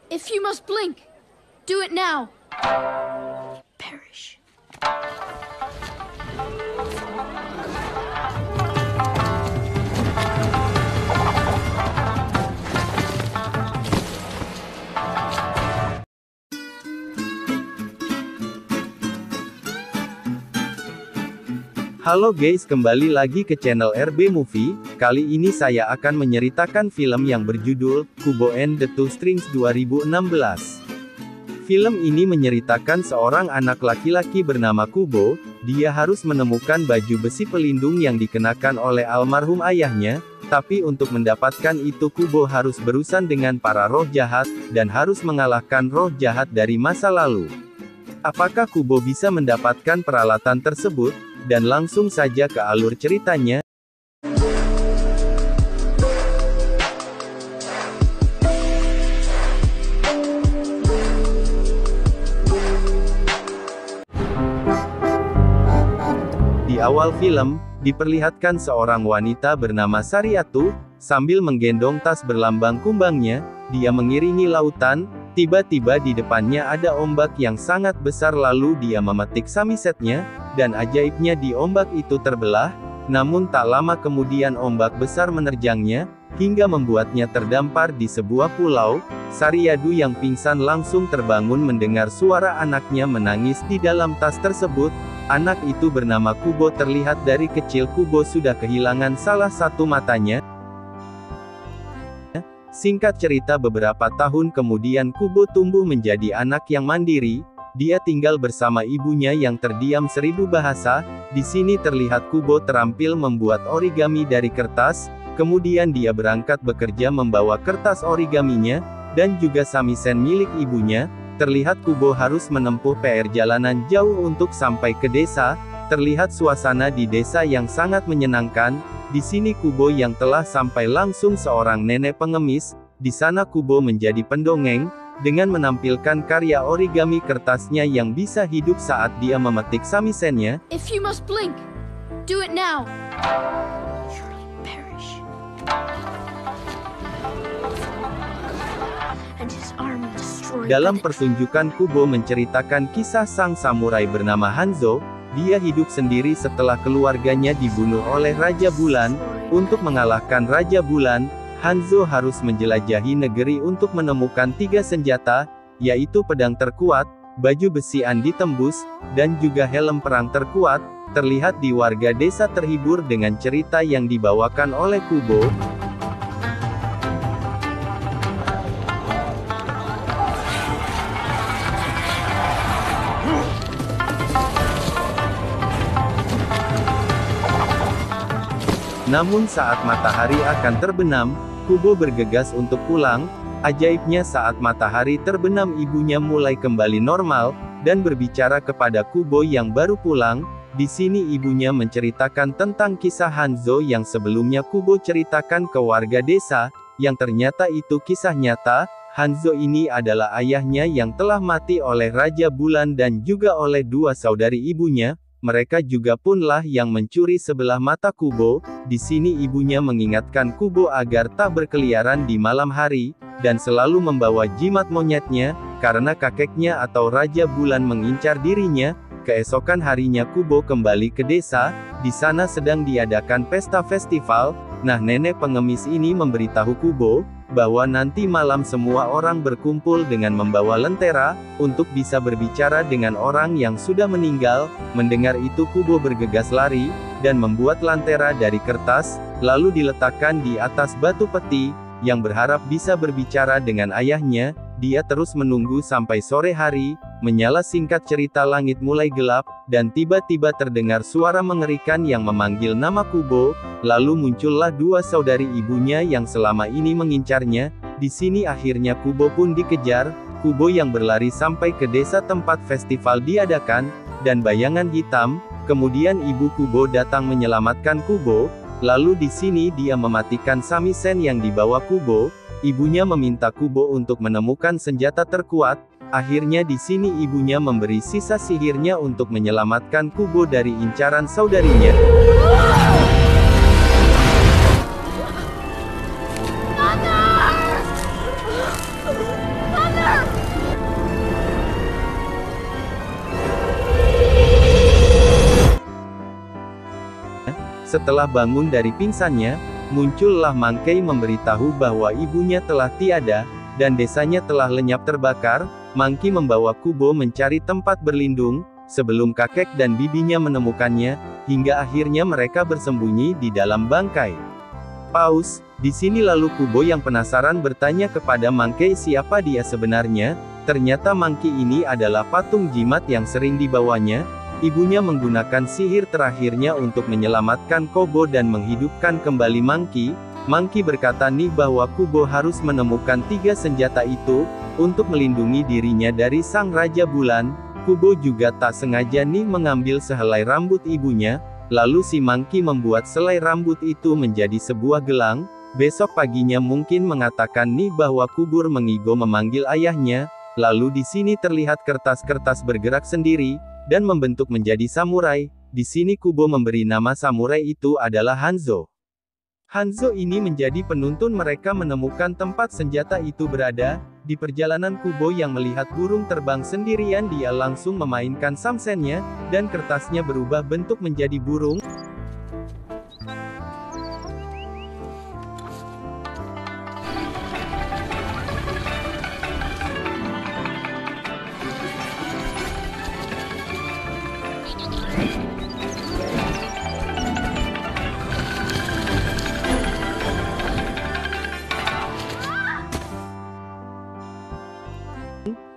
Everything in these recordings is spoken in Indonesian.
If you must blink, do it now. Perish. Halo guys, kembali lagi ke channel RB Movie. Kali ini saya akan menceritakan film yang berjudul Kubo and the Two Strings 2016. Film ini menceritakan seorang anak laki-laki bernama Kubo. Dia harus menemukan baju besi pelindung yang dikenakan oleh almarhum ayahnya, tapi untuk mendapatkan itu Kubo harus berurusan dengan para roh jahat, dan harus mengalahkan roh jahat dari masa lalu. Apakah Kubo bisa mendapatkan peralatan tersebut? Dan langsung saja ke alur ceritanya. Di awal film, diperlihatkan seorang wanita bernama Sariatu, sambil menggendong tas berlambang kumbangnya, dia mengiringi lautan. Tiba-tiba di depannya ada ombak yang sangat besar, lalu dia memetik samisetnya, dan ajaibnya di ombak itu terbelah, namun tak lama kemudian ombak besar menerjangnya, hingga membuatnya terdampar di sebuah pulau. Sariadu yang pingsan langsung terbangun mendengar suara anaknya menangis di dalam tas tersebut. Anak itu bernama Kubo. Terlihat dari kecil Kubo sudah kehilangan salah satu matanya. Singkat cerita, beberapa tahun kemudian Kubo tumbuh menjadi anak yang mandiri. Dia tinggal bersama ibunya yang terdiam 1000 bahasa. Di sini terlihat Kubo terampil membuat origami dari kertas. Kemudian dia berangkat bekerja membawa kertas origaminya, dan juga samisen milik ibunya. Terlihat Kubo harus menempuh PR jalanan jauh untuk sampai ke desa. Terlihat suasana di desa yang sangat menyenangkan. Di sini Kubo yang telah sampai langsung seorang nenek pengemis. Di sana Kubo menjadi pendongeng, dengan menampilkan karya origami kertasnya yang bisa hidup saat dia memetik samisennya. If you must blink, do it now. Surely perish. And his army destroyed. Dalam pertunjukan Kubo menceritakan kisah sang samurai bernama Hanzo. Dia hidup sendiri setelah keluarganya dibunuh oleh Raja Bulan. Untuk mengalahkan Raja Bulan, Hanzo harus menjelajahi negeri untuk menemukan 3 senjata, yaitu pedang terkuat, baju besi andi tembus, dan juga helm perang terkuat. Terlihat di warga desa terhibur dengan cerita yang dibawakan oleh Kubo. Namun saat matahari akan terbenam, Kubo bergegas untuk pulang. Ajaibnya saat matahari terbenam ibunya mulai kembali normal, dan berbicara kepada Kubo yang baru pulang. Di sini ibunya menceritakan tentang kisah Hanzo yang sebelumnya Kubo ceritakan ke warga desa, yang ternyata itu kisah nyata. Hanzo ini adalah ayahnya yang telah mati oleh Raja Bulan dan juga oleh 2 saudari ibunya. Mereka juga punlah yang mencuri sebelah mata Kubo. Di sini ibunya mengingatkan Kubo agar tak berkeliaran di malam hari, dan selalu membawa jimat monyetnya, karena kakeknya atau Raja Bulan mengincar dirinya. Keesokan harinya Kubo kembali ke desa. Di sana sedang diadakan pesta festival. Nah, nenek pengemis ini memberitahu Kubo bahwa nanti malam semua orang berkumpul dengan membawa lentera, untuk bisa berbicara dengan orang yang sudah meninggal. Mendengar itu Kubo bergegas lari, dan membuat lentera dari kertas, lalu diletakkan di atas batu peti, yang berharap bisa berbicara dengan ayahnya. Dia terus menunggu sampai sore hari, menyala. Singkat cerita langit mulai gelap, dan tiba-tiba terdengar suara mengerikan yang memanggil nama Kubo. Lalu muncullah 2 saudari ibunya yang selama ini mengincarnya. Di sini akhirnya Kubo pun dikejar. Kubo yang berlari sampai ke desa tempat festival diadakan, dan bayangan hitam. Kemudian ibu Kubo datang menyelamatkan Kubo. Lalu di sini dia mematikan samisen yang dibawa Kubo. Ibunya meminta Kubo untuk menemukan senjata terkuat. Akhirnya di sini ibunya memberi sisa sihirnya untuk menyelamatkan Kubo dari incaran saudarinya. Mother! Setelah bangun dari pingsannya, muncullah Monkey memberitahu bahwa ibunya telah tiada, dan desanya telah lenyap terbakar. Monkey membawa Kubo mencari tempat berlindung, sebelum kakek dan bibinya menemukannya, hingga akhirnya mereka bersembunyi di dalam bangkai. Pause. Di sini lalu Kubo yang penasaran bertanya kepada Monkey siapa dia sebenarnya. Ternyata Monkey ini adalah patung jimat yang sering dibawanya. Ibunya menggunakan sihir terakhirnya untuk menyelamatkan Kubo dan menghidupkan kembali Monkey. Monkey berkata nih bahwa Kubo harus menemukan 3 senjata itu, untuk melindungi dirinya dari Sang Raja Bulan. Kubo juga tak sengaja nih mengambil sehelai rambut ibunya, lalu si Monkey membuat selai rambut itu menjadi sebuah gelang. Besok paginya mungkin mengatakan nih bahwa Kubur Mengigo memanggil ayahnya, lalu di sini terlihat kertas-kertas bergerak sendiri, dan membentuk menjadi samurai. Di sini Kubo memberi nama samurai itu adalah Hanzo. Hanzo ini menjadi penuntun mereka menemukan tempat senjata itu berada. Di perjalanan Kubo yang melihat burung terbang sendirian, dia langsung memainkan samsennya, dan kertasnya berubah bentuk menjadi burung.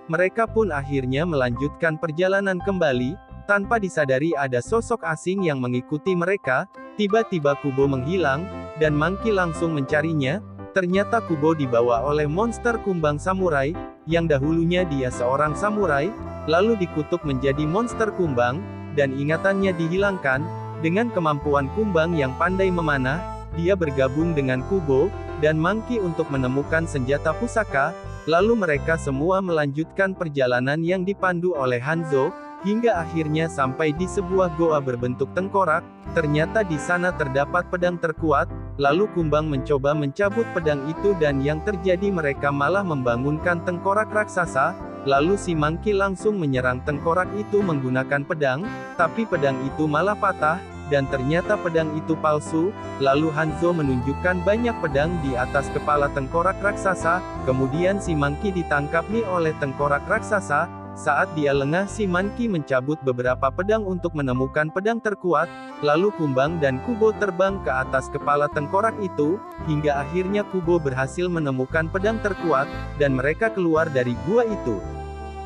Mereka pun akhirnya melanjutkan perjalanan kembali, tanpa disadari ada sosok asing yang mengikuti mereka. Tiba-tiba Kubo menghilang, dan Monkey langsung mencarinya. Ternyata Kubo dibawa oleh monster kumbang samurai, yang dahulunya dia seorang samurai, lalu dikutuk menjadi monster kumbang, dan ingatannya dihilangkan. Dengan kemampuan kumbang yang pandai memanah, dia bergabung dengan Kubo dan Monkey untuk menemukan senjata pusaka. Lalu mereka semua melanjutkan perjalanan yang dipandu oleh Hanzo, hingga akhirnya sampai di sebuah goa berbentuk tengkorak. Ternyata di sana terdapat pedang terkuat. Lalu kumbang mencoba mencabut pedang itu dan yang terjadi mereka malah membangunkan tengkorak raksasa. Lalu si Monkey langsung menyerang tengkorak itu menggunakan pedang, tapi pedang itu malah patah, dan ternyata pedang itu palsu. Lalu Hanzo menunjukkan banyak pedang di atas kepala tengkorak raksasa, kemudian si Monkey ditangkap nih oleh tengkorak raksasa. Saat dia lengah, si Monkey mencabut beberapa pedang untuk menemukan pedang terkuat, lalu Kumbang dan Kubo terbang ke atas kepala tengkorak itu, hingga akhirnya Kubo berhasil menemukan pedang terkuat, dan mereka keluar dari gua itu.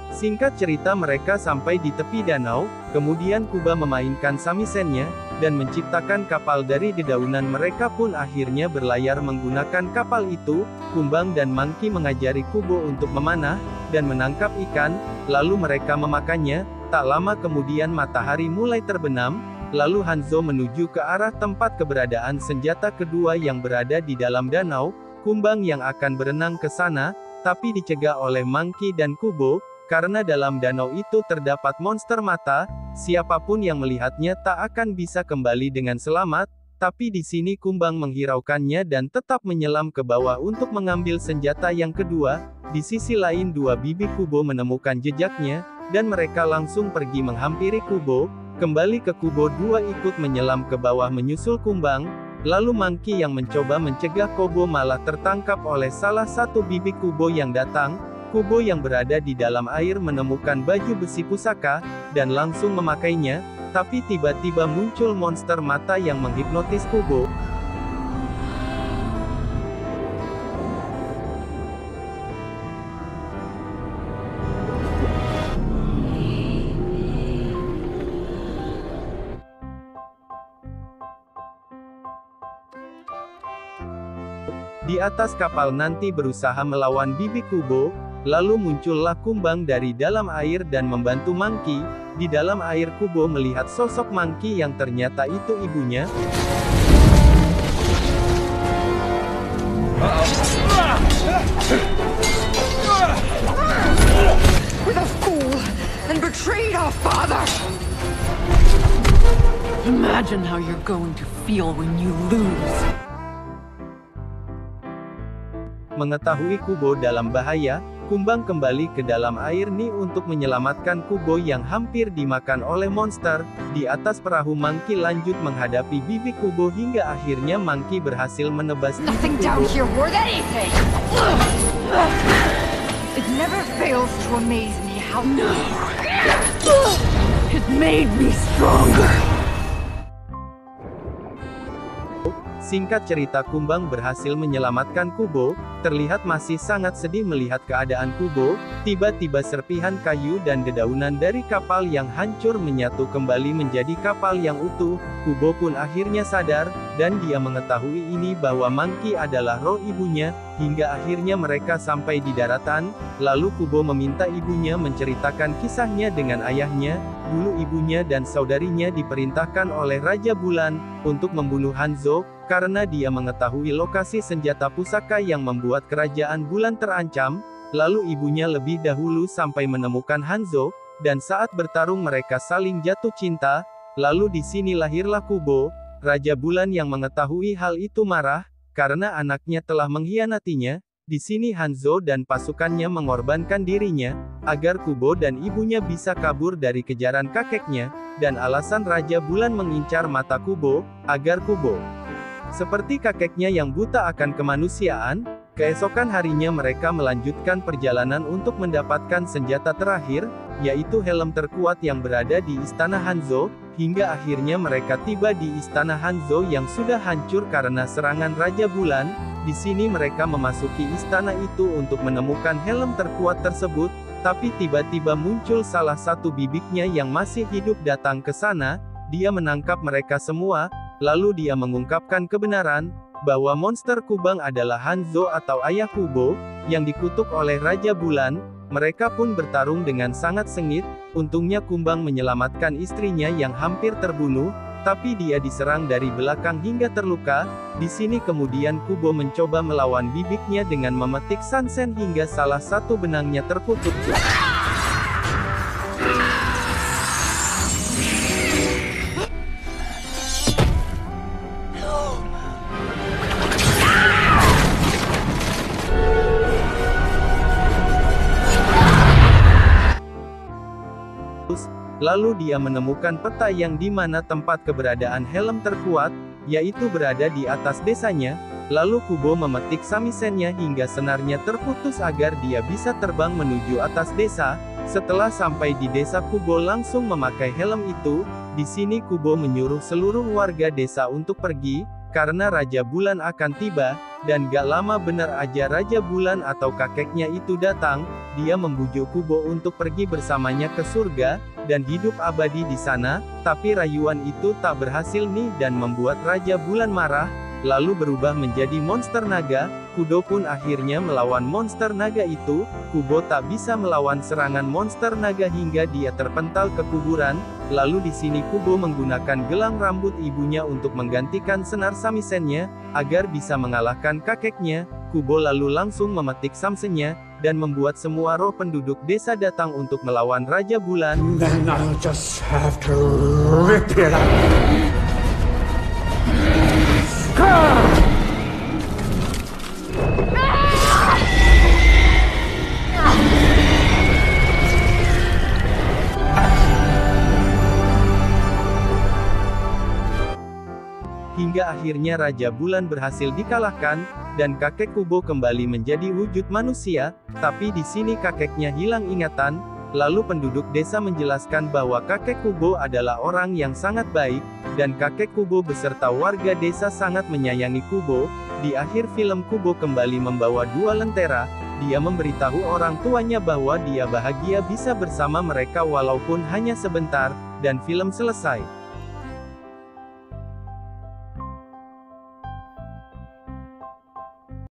Singkat cerita mereka sampai di tepi danau, kemudian Kuba memainkan samisennya, dan menciptakan kapal dari dedaunan. Mereka pun akhirnya berlayar menggunakan kapal itu. Kumbang dan Monkey mengajari Kubo untuk memanah, dan menangkap ikan, lalu mereka memakannya. Tak lama kemudian matahari mulai terbenam, lalu Hanzo menuju ke arah tempat keberadaan senjata kedua yang berada di dalam danau. Kumbang yang akan berenang ke sana, tapi dicegah oleh Monkey dan Kubo. Karena dalam danau itu terdapat monster mata, siapapun yang melihatnya tak akan bisa kembali dengan selamat, tapi di sini Kumbang menghiraukannya dan tetap menyelam ke bawah untuk mengambil senjata yang kedua. Di sisi lain dua bibi Kubo menemukan jejaknya, dan mereka langsung pergi menghampiri Kubo. Kembali ke Kubo, dua ikut menyelam ke bawah menyusul Kumbang. Lalu Monkey yang mencoba mencegah Kubo malah tertangkap oleh salah satu bibi Kubo yang datang. Kubo yang berada di dalam air menemukan baju besi pusaka, dan langsung memakainya, tapi tiba-tiba muncul monster mata yang menghipnotis Kubo. Di atas kapal nanti berusaha melawan bibi Kubo. Lalu muncullah Kumbang dari dalam air dan membantu Monkey. Di dalam air Kubo melihat sosok Monkey yang ternyata itu ibunya. We're the fool and betrayed our father. Imagine how you're going to feel when you lose. Mengetahui Kubo dalam bahaya, Kumbang kembali ke dalam air Ni untuk menyelamatkan Kubo yang hampir dimakan oleh monster. Di atas perahu Monkey lanjut menghadapi bibi Kubo hingga akhirnya Monkey berhasil menebas bibi Nothing down Kubo. here worth anything. It never fails to amaze me how it made me stronger. Singkat cerita, Kumbang berhasil menyelamatkan Kubo. Terlihat masih sangat sedih melihat keadaan Kubo. Tiba-tiba serpihan kayu dan dedaunan dari kapal yang hancur menyatu kembali menjadi kapal yang utuh. Kubo pun akhirnya sadar, dan dia mengetahui ini bahwa Monkey adalah roh ibunya. Hingga akhirnya mereka sampai di daratan. Lalu Kubo meminta ibunya menceritakan kisahnya dengan ayahnya. Dulu ibunya dan saudarinya diperintahkan oleh Raja Bulan untuk membunuh Hanzo, karena dia mengetahui lokasi senjata pusaka yang membuat kerajaan Bulan terancam. Lalu ibunya lebih dahulu sampai menemukan Hanzo, dan saat bertarung mereka saling jatuh cinta. Lalu di sini lahirlah Kubo. Raja Bulan yang mengetahui hal itu marah, karena anaknya telah mengkhianatinya. Di sini Hanzo dan pasukannya mengorbankan dirinya, agar Kubo dan ibunya bisa kabur dari kejaran kakeknya, dan alasan Raja Bulan mengincar mata Kubo, agar Kubo seperti kakeknya yang buta akan kemanusiaan. Keesokan harinya mereka melanjutkan perjalanan untuk mendapatkan senjata terakhir, yaitu helm terkuat yang berada di Istana Hanzo, hingga akhirnya mereka tiba di Istana Hanzo yang sudah hancur karena serangan Raja Bulan. Di sini mereka memasuki istana itu untuk menemukan helm terkuat tersebut, tapi tiba-tiba muncul salah satu bibiknya yang masih hidup datang ke sana. Dia menangkap mereka semua, lalu dia mengungkapkan kebenaran, bahwa monster Kumbang adalah Hanzo atau ayah Kubo, yang dikutuk oleh Raja Bulan. Mereka pun bertarung dengan sangat sengit. Untungnya Kumbang menyelamatkan istrinya yang hampir terbunuh, tapi dia diserang dari belakang hingga terluka. Di sini kemudian Kubo mencoba melawan bibiknya dengan memetik sansen hingga salah satu benangnya terputus. Lalu dia menemukan peta yang dimana tempat keberadaan helm terkuat, yaitu berada di atas desanya. Lalu Kubo memetik samisennya hingga senarnya terputus agar dia bisa terbang menuju atas desa. Setelah sampai di desa, Kubo langsung memakai helm itu. Di sini Kubo menyuruh seluruh warga desa untuk pergi, karena Raja Bulan akan tiba. Dan gak lama benar aja Raja Bulan atau kakeknya itu datang. Dia membujuk Kubo untuk pergi bersamanya ke surga, dan hidup abadi di sana. Tapi rayuan itu tak berhasil nih dan membuat Raja Bulan marah, lalu berubah menjadi monster naga. Kudo pun akhirnya melawan monster naga itu. Kubo tak bisa melawan serangan monster naga hingga dia terpental ke kuburan. Lalu di sini Kubo menggunakan gelang rambut ibunya untuk menggantikan senar samisennya, agar bisa mengalahkan kakeknya. Kubo lalu langsung memetik samsennya, dan membuat semua roh penduduk desa datang untuk melawan Raja Bulan. Then I'll just have to rip it up. Hingga akhirnya Raja Bulan berhasil dikalahkan, dan kakek Kubo kembali menjadi wujud manusia. Tapi di sini kakeknya hilang ingatan. Lalu penduduk desa menjelaskan bahwa kakek Kubo adalah orang yang sangat baik, dan kakek Kubo beserta warga desa sangat menyayangi Kubo. Di akhir film Kubo kembali membawa dua lentera. Dia memberitahu orang tuanya bahwa dia bahagia bisa bersama mereka walaupun hanya sebentar, dan film selesai.